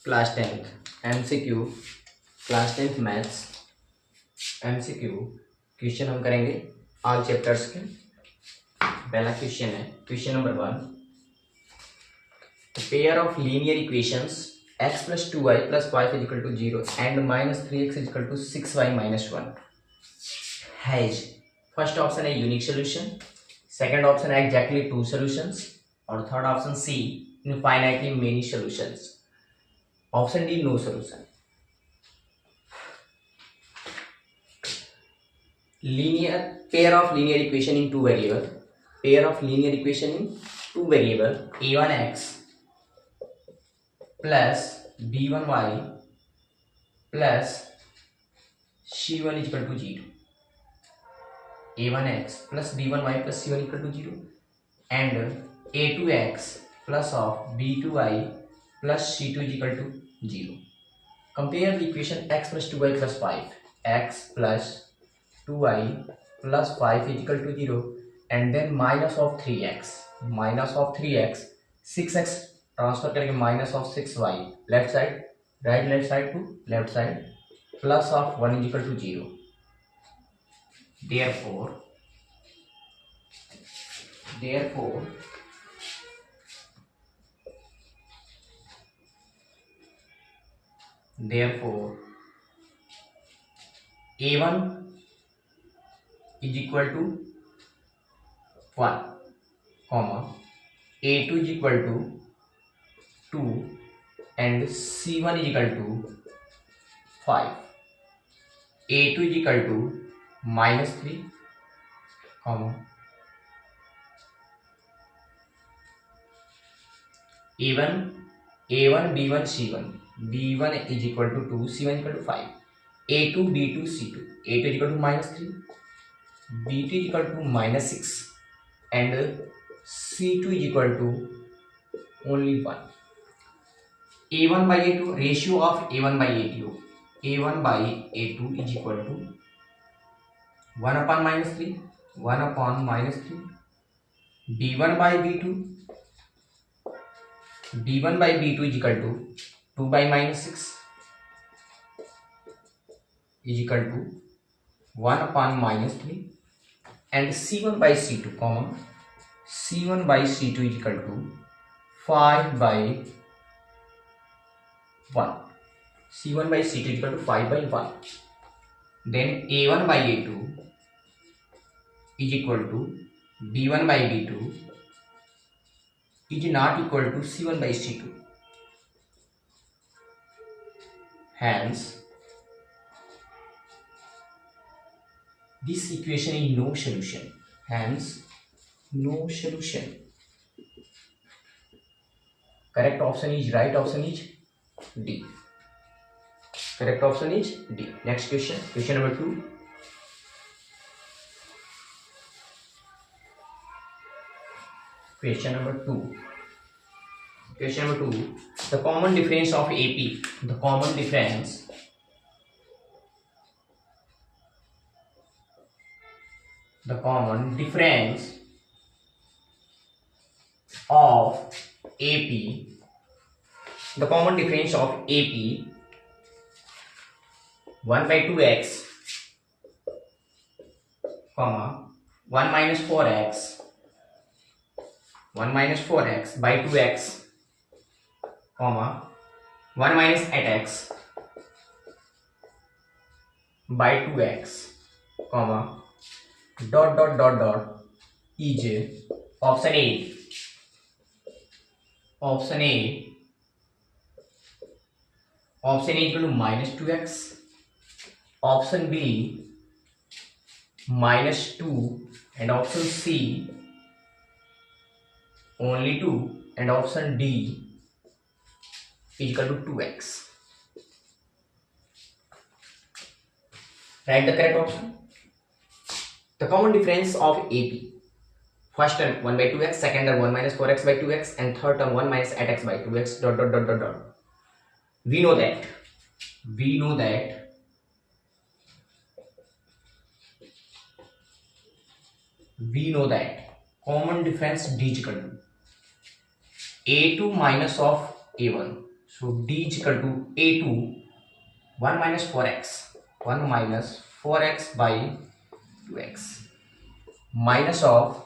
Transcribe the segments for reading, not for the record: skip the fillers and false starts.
Class 10th MCQ, class 10th maths MCQ question हम करेंगे all chapters के। पहला क्वेश्चन है question number 1, pair of linear equations x plus 2y plus 5 is equal to 0 and minus 3x is equal to 6y minus 1 has first option है unique solution, second option है exactly two solutions और third option C infinitely many solutions. Option D no solution. Linear pair of linear equation in two variable, pair of linear equation in two variable a1x plus b1y plus c1 is equal to 0, a1x plus b1y plus c1 equal to 0 and a2x plus of b2y plus c2 is equal to 0. Compare the equation x plus 2y plus 5, x plus 2y plus 5 is equal to 0 and then minus of 3x, 6x transfer करेंगे minus of 6y left side, right left side to left side plus of 1 is equal to 0. Therefore a1 is equal to 1, comma a2 is equal to 2 and c1 is equal to 5. a2 is equal to minus 3, comma a1 b1 c1, b1 is equal to 2, c1 is equal to 5, a2 b2 c2, a2 is equal to minus 3, b2 is equal to minus 6 and c2 is equal to only 1. a1 by a2, ratio of a1 by a2, a1 by a2 is equal to 1 upon minus 3, 1 upon minus 3, b1 by b2, b1 by b2 is equal to 2 by minus 6 is equal to 1 upon minus 3 and c1 by c2, comma c1 by c2 is equal to 5 by 1. c1 by c2 is equal to 5 by 1. Then a1 by a2 is equal to b1 by b2 is not equal to c1 by c2. Hence, this equation is no solution. Hence, no solution. Correct option is, right option is D. Correct option is D. Next question, question number 2. Question number 2. The common difference of AP. The common difference of AP. The common difference of AP 1 by 2x, comma 1 minus 4x, 1 minus 4x by 2x, comma 1 minus 8x by 2x, comma dot dot dot dot is option A. Option A equal to minus 2x, option B minus 2 and option C only 2 and option D is equal to 2x. Write the correct option. The common difference of AP. First term 1 by 2x, second term 1 minus 4x by 2x and third term 1 minus 8x by 2x dot dot dot dot dot. We know that common difference D is equal to a2 minus of a1. So d is equal to a2 1 minus 4x 1 minus 4x by 2x minus of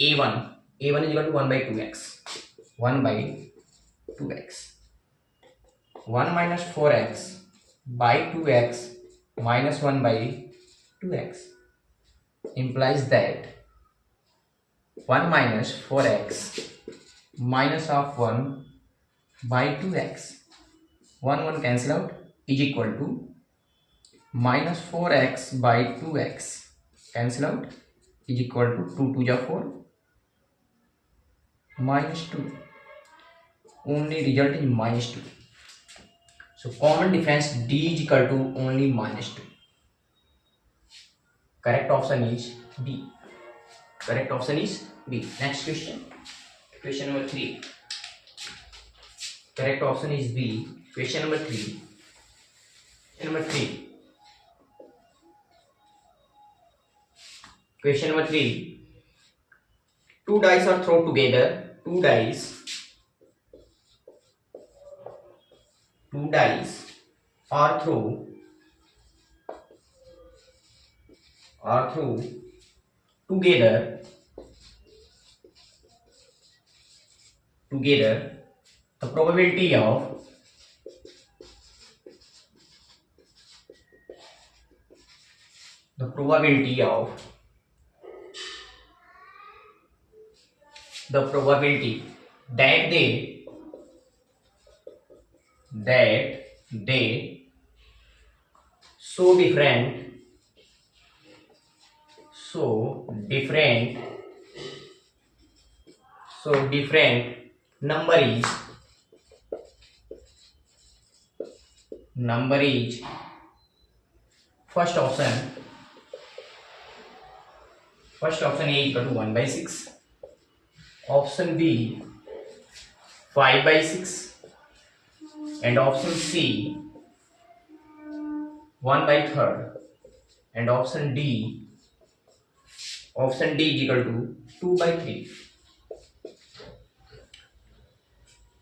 a1 is equal to 1 by 2x 1 by 2x 1 minus 4x by 2x minus 1 by 2x implies that 1 minus 4x minus of 1 by 2x 1 cancel out is equal to minus 4x by 2x cancel out is equal to 2 2 ja 4 minus 2 only result is minus 2. So common difference d is equal to only minus 2. Correct option is B. Correct option is B. Next question. Question number 3. Correct option is B. Question number 3. Question number 3. Question number 3. Two dice are thrown together. Two dice are thrown together. The probability of that they so different number is first option A equal to 1 by 6, option B 5 by 6, and option C 1 by 3rd, and option D is equal to 2 by 3.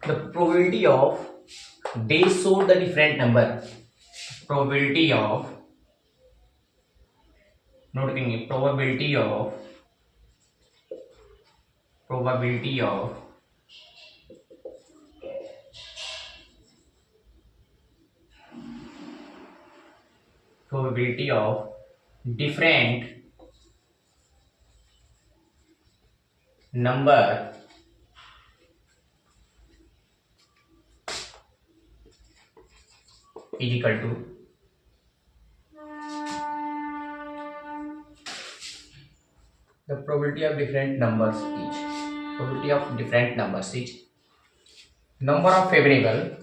The probability of they show the different number. Probability of different number is equal to the probability of different numbers is number of favorable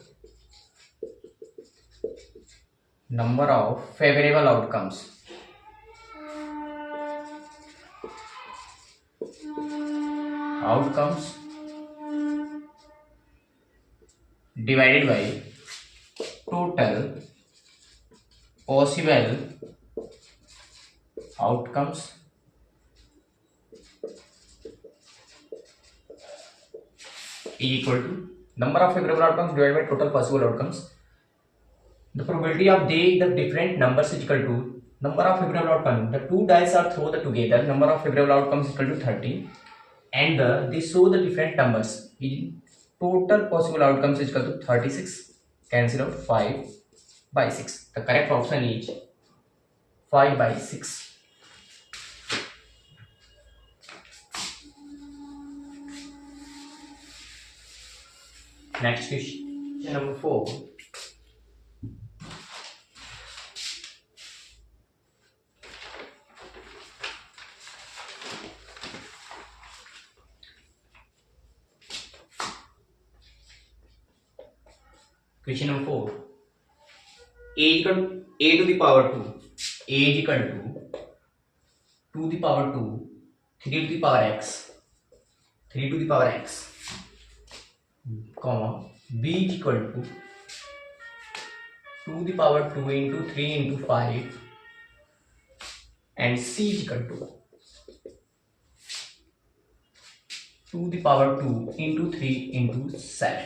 outcomes divided by total possible outcomes is equal to number of favorable outcomes divided by total possible outcomes. The probability of the different numbers is equal to number of favorable outcomes. The two dice are thrown together. Number of favorable outcomes is equal to 30, and they show the different numbers. In total possible outcomes is equal to 36. Cancel out 5 by 6. The correct option is 5 by 6. Next question number 4. Question number 4. A equal to a to the power 2. A is equal to the power 2, 3 to the power x, comma, B is equal to 2 to the power 2 into 3 into 5, and C is equal to 2 to the power 2 into 3 into 7.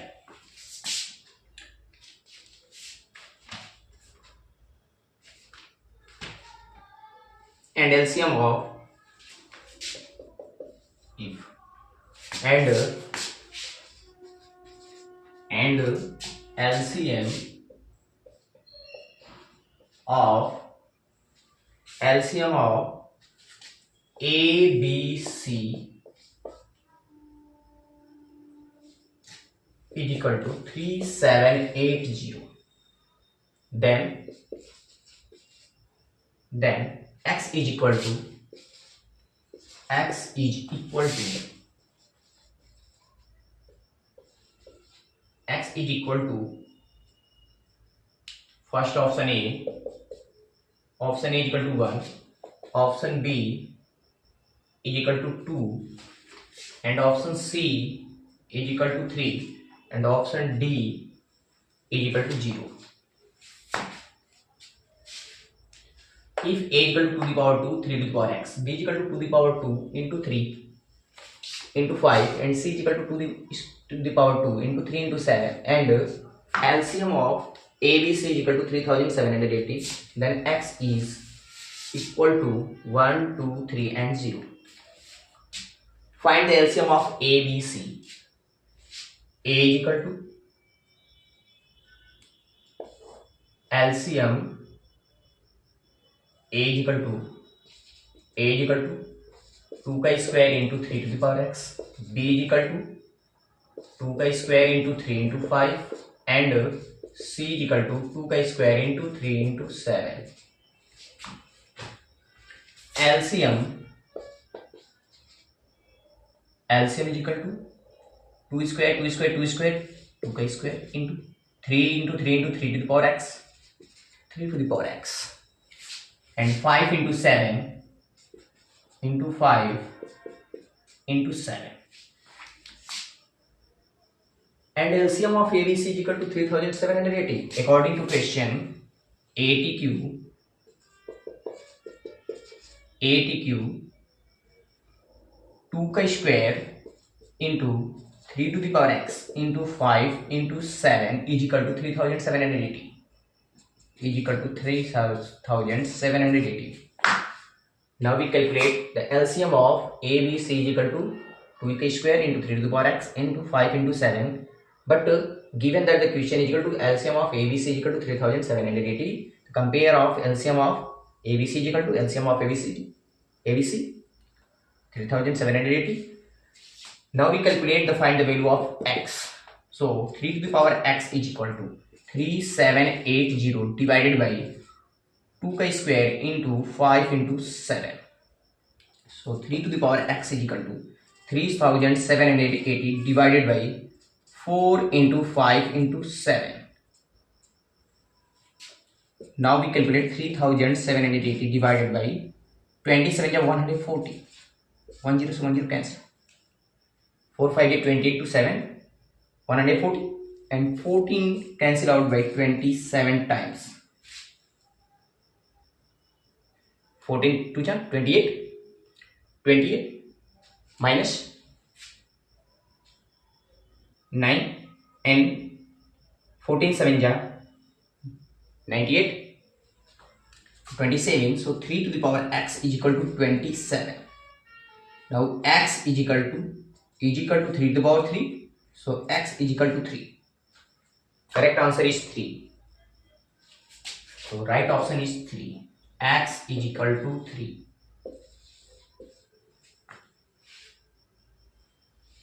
and LCM of if and LCM of A, B, C is equal to 3780. Then x is equal to first option A is equal to 1, option B is equal to 2, and option C is equal to 3, and option D is equal to 0. If A equal to 2 to the power 2, 3 to the power x, B is equal to 2 to the power 2 into 3 into 5, and C is equal to 2 to the power 2 into 3 into 7, and LCM of ABC is equal to 3780, then x is equal to 1, 2, 3 and 0. Find the LCM of ABC. A is equal to LCM A is equal to 2 का square into 3 to the power x, B is equal to 2 का square into 3 into 5, and C is equal to 2 का square into 3 into 7. LCM is equal to 2 square 2 का square into 3 into 3 into 3 to the power x, 3 to the power x, and 5 into 7 into 5 into 7. And LCM of ABC is equal to 3780. According to question, ATQ 2 का square into 3 to the power x into 5 into 7 is equal to 3780. Is equal to 3780. Now we calculate the LCM of ABC is equal to 2 का square into 3 to the power x into 5 into 7. But given that the question is equal to LCM of ABC is equal to 3780, compare of LCM of ABC is equal to LCM of ABC 3780. Now we calculate find the value of x. So 3 to the power x is equal to 3780 divided by 2 का square into 5 into 7. So 3 to the power x is equal to 3780 divided by 4 into 5 into 7. Now we calculate 3780 divided by 27 is 140. 10 so 10 cancel. 4 5 is 28 to 7 140, and 14 cancel out by 27 times. 14 to 28 minus 9 and 14 7 ja 98 27. So 3 to the power x is equal to 27. Now x is equal to 3 to the power 3. So x is equal to 3. Correct answer is 3. So right option is 3. X is equal to 3.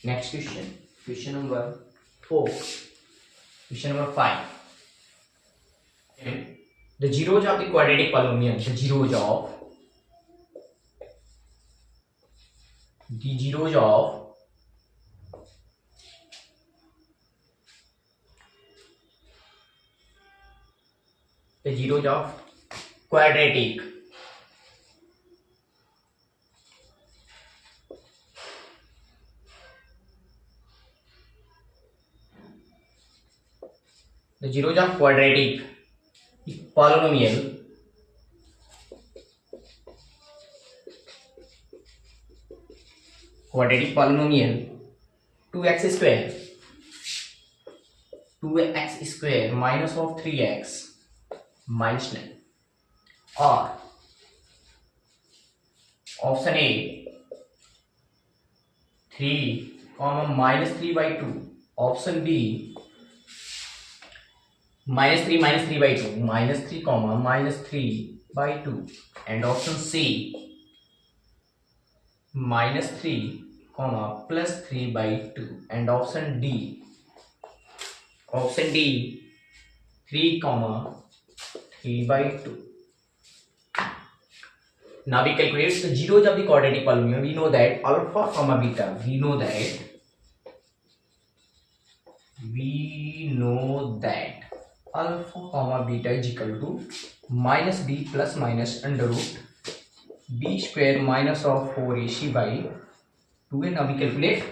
Next question. Question number 4. Question number 5. The zeros of the quadratic polynomial. The zeros of quadratic polynomial quadratic polynomial 2x square minus of 3x minus 9, or Option A 3, minus 3 by 2. Option B minus 3 by 2. Minus 3, minus 3 by 2. And option C minus 3, plus 3 by 2. And option D 3, 3 by 2. Now we calculate the zeros of the quadratic polynomial. We know that alpha comma beta. We know that alpha comma beta is equal to minus b plus minus under root b square minus of 4ac by 2. And now we calculate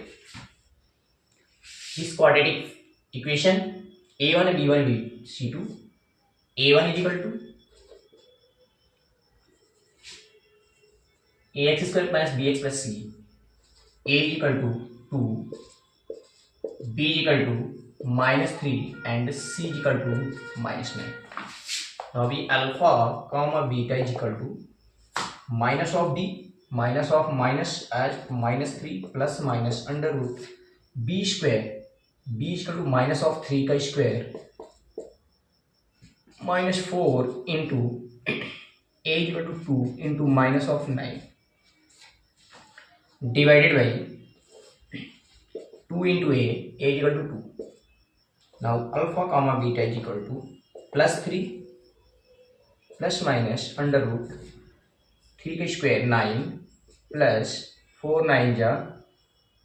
this quadratic equation. A1 b1 c2. A1 is equal to ax square minus bx plus c. A is equal to 2, b is equal to minus 3 and c is equal to minus 9. Now we alpha comma beta is equal to minus of b, minus of minus as minus 3 plus minus under root b square. B is equal to minus of 3 का square minus 4 into a is equal to 2 into minus of 9 divided by 2 into a is equal to 2. Now alpha comma beta is equal to plus 3 plus minus under root 3 का square 9 plus 4 9 जा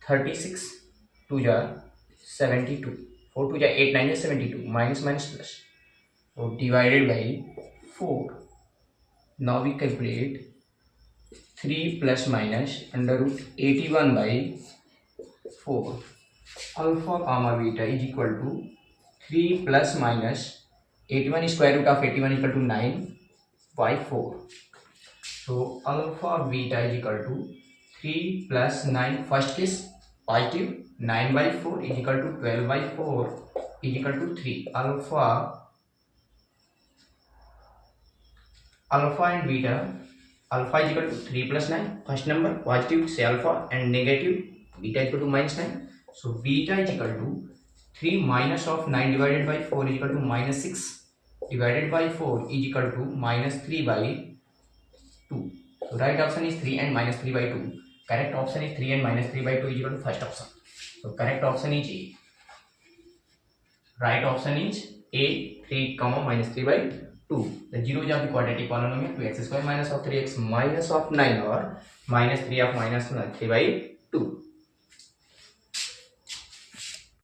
36 2 जा 72 4 2 जा 8 9 जा 72 minus minus plus. So divided by 4. Now we calculate 3 plus minus under root 81 by 4. Alpha comma beta is equal to 3 plus minus 81 square root of 81 equal to 9 by 4. So alpha beta is equal to 3 plus 9. First case positive, 9 by 4 is equal to 12 by 4 is equal to 3. Alpha and beta. Alpha is equal to 3 plus 9. First number positive, say alpha, and negative beta is equal to minus 9. So beta is equal to 3 minus of 9 divided by 4 is equal to minus 6 divided by 4 is equal to minus 3 by 2. So right option is 3 and minus 3 by 2. Correct option is 3 and minus 3 by 2 is equal to first option. So correct option is A. Right option is A, 3, minus 3 by 2. The zeros of the quadratic polynomial 2x square minus of 3x minus of 9 or minus 3 of minus 3 by 2.